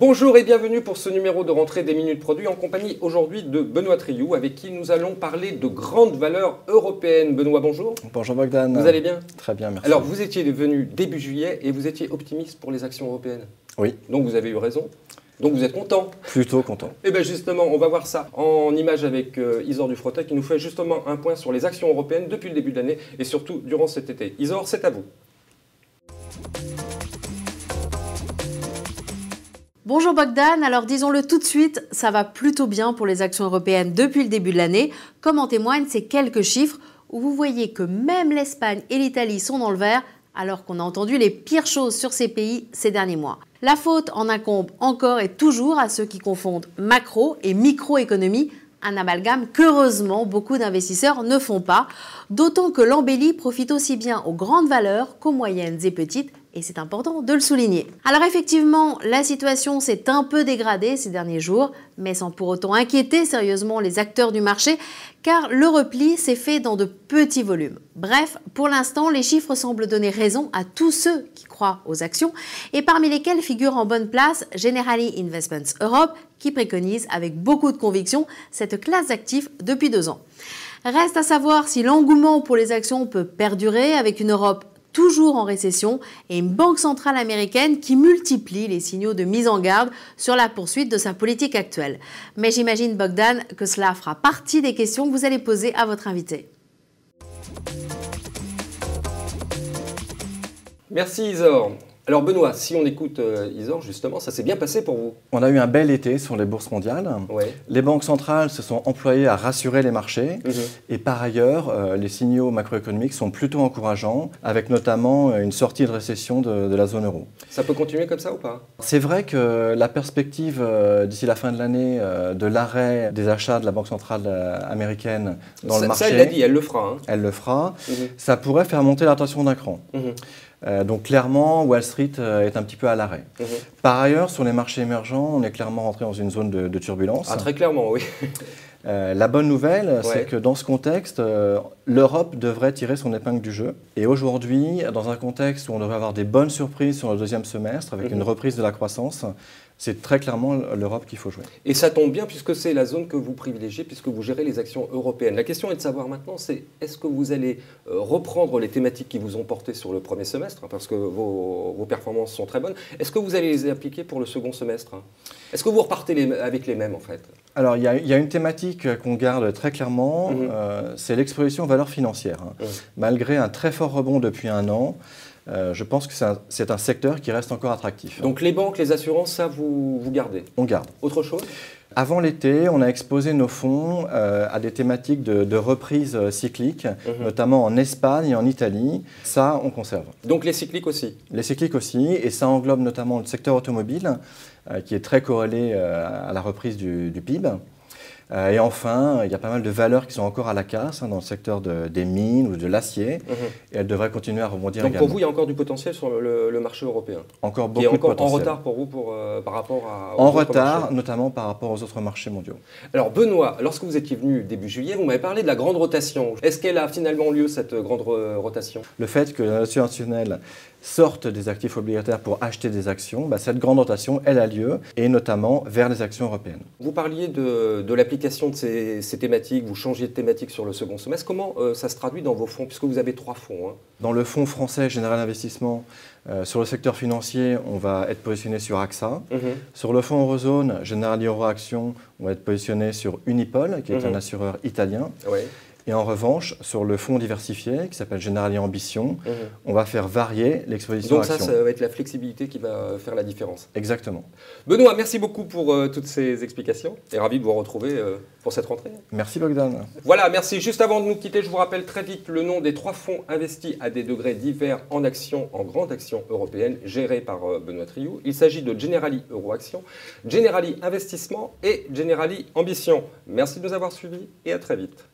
Bonjour et bienvenue pour ce numéro de rentrée des Minutes Produits en compagnie aujourd'hui de Benoît Triou avec qui nous allons parler de grandes valeurs européennes. Benoît, bonjour. Bonjour Bogdan. Vous allez bien? Très bien, merci. Alors vous étiez venu début juillet et vous étiez optimiste pour les actions européennes. Oui. Donc vous avez eu raison. Donc vous êtes content? Plutôt content. Et bien justement, on va voir ça en image avec Isor Dufrotet qui nous fait justement un point sur les actions européennes depuis le début de l'année et surtout durant cet été. Isor, c'est à vous. Bonjour Bogdan, alors disons-le tout de suite, ça va plutôt bien pour les actions européennes depuis le début de l'année, comme en témoignent ces quelques chiffres où vous voyez que même l'Espagne et l'Italie sont dans le vert alors qu'on a entendu les pires choses sur ces pays ces derniers mois. La faute en incombe encore et toujours à ceux qui confondent macro et microéconomie, un amalgame qu'heureusement beaucoup d'investisseurs ne font pas, d'autant que l'embellie profite aussi bien aux grandes valeurs qu'aux moyennes et petites, et c'est important de le souligner. Alors effectivement, la situation s'est un peu dégradée ces derniers jours, mais sans pour autant inquiéter sérieusement les acteurs du marché, car le repli s'est fait dans de petits volumes. Bref, pour l'instant, les chiffres semblent donner raison à tous ceux qui croient aux actions, et parmi lesquels figure en bonne place Generali Investments Europe, qui préconise avec beaucoup de conviction cette classe d'actifs depuis 2 ans. Reste à savoir si l'engouement pour les actions peut perdurer avec une Europe toujours en récession et une banque centrale américaine qui multiplie les signaux de mise en garde sur la poursuite de sa politique actuelle. Mais j'imagine, Bogdan, que cela fera partie des questions que vous allez poser à votre invité. Merci Isor. Alors Benoît, si on écoute Isor, justement, ça s'est bien passé pour vous? On a eu un bel été sur les bourses mondiales. Ouais. Les banques centrales se sont employées à rassurer les marchés. Et par ailleurs, les signaux macroéconomiques sont plutôt encourageants, avec notamment une sortie de récession de la zone euro. Ça peut continuer comme ça ou pas? C'est vrai que la perspective d'ici la fin de l'année de l'arrêt des achats de la Banque centrale américaine dans le marché… Ça, elle l'a dit, elle le fera. Hein. Elle le fera. Ça pourrait faire monter la tension d'un cran. Donc clairement, Wall Street est un petit peu à l'arrêt. Par ailleurs, sur les marchés émergents, on est clairement rentré dans une zone de turbulence. Ah, très clairement, oui. La bonne nouvelle, c'est que dans ce contexte, l'Europe devrait tirer son épingle du jeu. Et aujourd'hui, dans un contexte où on devrait avoir des bonnes surprises sur le deuxième semestre, avec une reprise de la croissance, c'est très clairement l'Europe qu'il faut jouer. Et ça tombe bien puisque c'est la zone que vous privilégiez, puisque vous gérez les actions européennes. La question est de savoir maintenant, c'est est-ce que vous allez reprendre les thématiques qui vous ont porté sur le premier semestre, parce que vos performances sont très bonnes. Est-ce que vous allez les appliquer pour le second semestre? Est-ce que vous repartez avec les mêmes en fait? Alors il y a une thématique qu'on garde très clairement, c'est l'exposition aux valeurs financières. Malgré un très fort rebond depuis 1 an, je pense que c'est un secteur qui reste encore attractif. Donc les banques, les assurances, ça vous gardez? On garde. Autre chose? Avant l'été, on a exposé nos fonds à des thématiques de reprise cyclique, notamment en Espagne et en Italie. Ça, on conserve. Donc les cycliques aussi? Les cycliques aussi, et ça englobe notamment le secteur automobile, qui est très corrélé à la reprise du PIB. Et enfin, il y a pas mal de valeurs qui sont encore à la casse dans le secteur des mines ou de l'acier. Et elles devraient continuer à rebondir également. Donc pour vous, il y a encore du potentiel sur le marché européen? Encore beaucoup de potentiel. En retard pour vous par rapport à… En retard, notamment par rapport aux autres marchés mondiaux. Alors Benoît, lorsque vous étiez venu début juillet, vous m'avez parlé de la grande rotation. Est-ce qu'elle a finalement lieu, cette grande rotation? Le fait que la nation institutionnelle sortent des actifs obligataires pour acheter des actions, cette grande rotation, elle a lieu, et notamment vers les actions européennes. Vous parliez de l'application de ces thématiques, vous changez de thématique sur le second semestre. Comment ça se traduit dans vos fonds, puisque vous avez 3 fonds hein? Dans le fonds français Général Investissement, sur le secteur financier, on va être positionné sur AXA. Sur le fonds Eurozone, Generali Euro Action, on va être positionné sur Unipol, qui est un assureur italien. Et en revanche, sur le fonds diversifié, qui s'appelle Generali Ambition, on va faire varier l'exposition à actions. Donc ça va être la flexibilité qui va faire la différence. Exactement. Benoît, merci beaucoup pour toutes ces explications et ravi de vous retrouver pour cette rentrée. Merci Bogdan. Voilà, merci. Juste avant de nous quitter, je vous rappelle très vite le nom des 3 fonds investis à des degrés divers en actions, en grande action européenne, gérés par Benoît Triou. Il s'agit de Generali Euro Action, Generali Investissement et Generali Ambition. Merci de nous avoir suivis et à très vite.